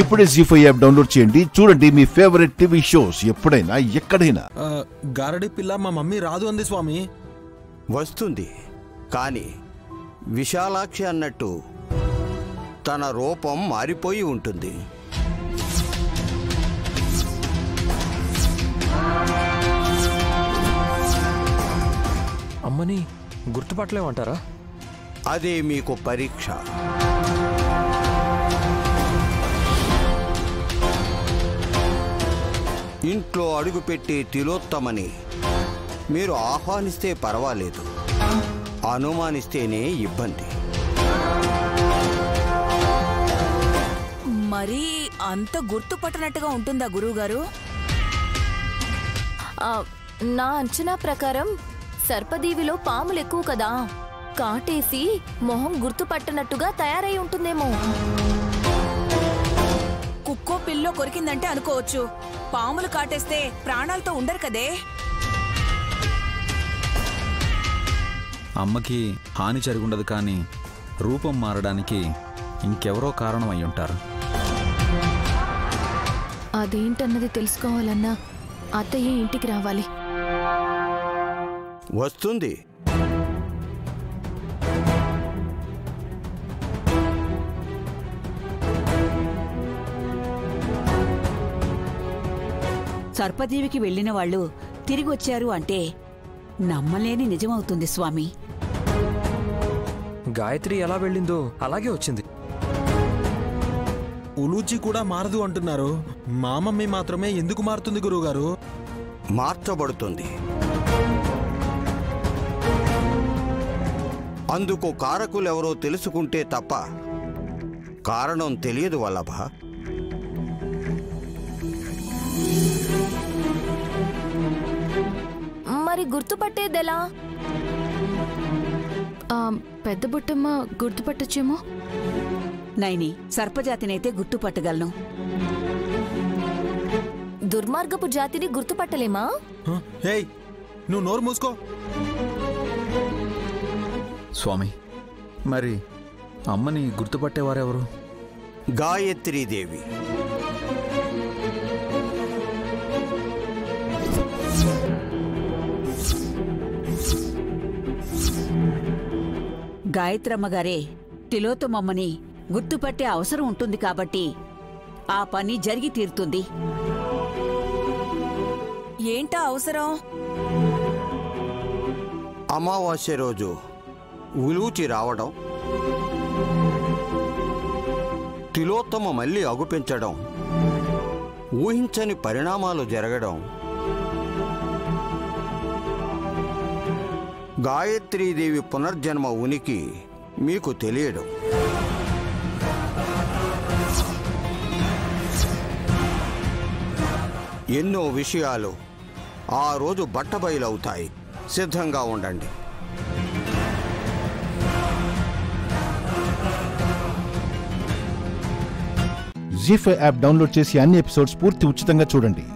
ఇప్పుడే జీ5 app download చేయండి. చూడండి మీ ఫేవరెట్ టీవీ షోస్ ఎప్పుడైనా ఎక్కడైనా. గారడి పిల్ల మా మమ్మీ రాదు అంది స్వామి. వస్తుంది, కానీ విశాలాక్షి అన్నట్టు తన రూపం మారిపోయి ఉంటుంది. అమ్మని గుర్తుపట్టలేమంటారా? అదే మీకు పరీక్ష. ఇంట్లో అడుగుపెట్టే తిలోత్తమని మీరు ఆహ్వానిస్తే పర్వాలేదు, అనుమానిస్తేనే ఇబ్బంది. మరీ అంత గుర్తుపట్టనట్టుగా ఉంటుందా గురువుగారు? నా అంచనా ప్రకారం సర్పదీవిలో పాములు ఎక్కువ కదా, కాటేసి మొహం గుర్తుపట్టనట్టుగా తయారై ఉంటుందేమో. కుక్కో పిల్లో కొరికిందంటే అనుకోవచ్చు, పాములు కాటేస్తే ప్రాణాలతో ఉండరు కదే. అమ్మకి హాని జరుగుండదు, కానీ రూపం మారడానికి ఇంకెవరో కారణం అయి ఉంటారు. అదేంటన్నది తెలుసుకోవాలన్నా అత్తయ్య ఇంటికి రావాలి. వస్తుంది. సర్పదేవికి వెళ్లిన వాళ్ళు తిరిగొచ్చారు అంటే నమ్మలేని నిజమవుతుంది స్వామి. గాయత్రి ఎలా వెళ్ళిందో అలాగే వచ్చింది. ఉలూచి కూడా మారదు అంటున్నారు. మా మమ్మీ మాత్రమే ఎందుకు మారుతుంది గురువుగారు? మార్చబడుతుంది. అందుకు కారకులెవరో తెలుసుకుంటే తప్ప కారణం తెలియదు వల్లభ. మరి గుర్తుపట్టేదెలా? పెద్ద బుట్టమ్మ గుర్తుపట్టచ్చేమో. నైని సర్పజాతినైతే గుర్తుపట్టగలను. దుర్మార్గపు జాతిని గుర్తుపట్టలేమా? హేయ్, నువ్వు నోరు మూసుకో. స్వామి, మరి అమ్మని గుర్తుపట్టేవారెవరు? గాయత్రీదేవి. గాయత్రమ్మగారే తిలోత్తమమ్మని గుర్తుపట్టే అవసరం ఉంటుంది కాబట్టి ఆ పని జరిగి తీరుతుంది. ఏంటా అవసరం? అమావాస్య రోజు ఉలూచి రావడం, తిలోత్తమ మళ్ళీ అగుపించడం, ఊహించని పరిణామాలు జరగడం, గాయత్రీదేవి పునర్జన్మ ఉనికి మీకు తెలియడం. ఎన్నో విషయాలు ఆ రోజు బట్టబయలవుతాయి. సిద్ధంగా ఉండండి. జీ5 యాప్ డౌన్లోడ్ చేసి అన్ని ఎపిసోడ్స్ పూర్తి ఉచితంగా చూడండి.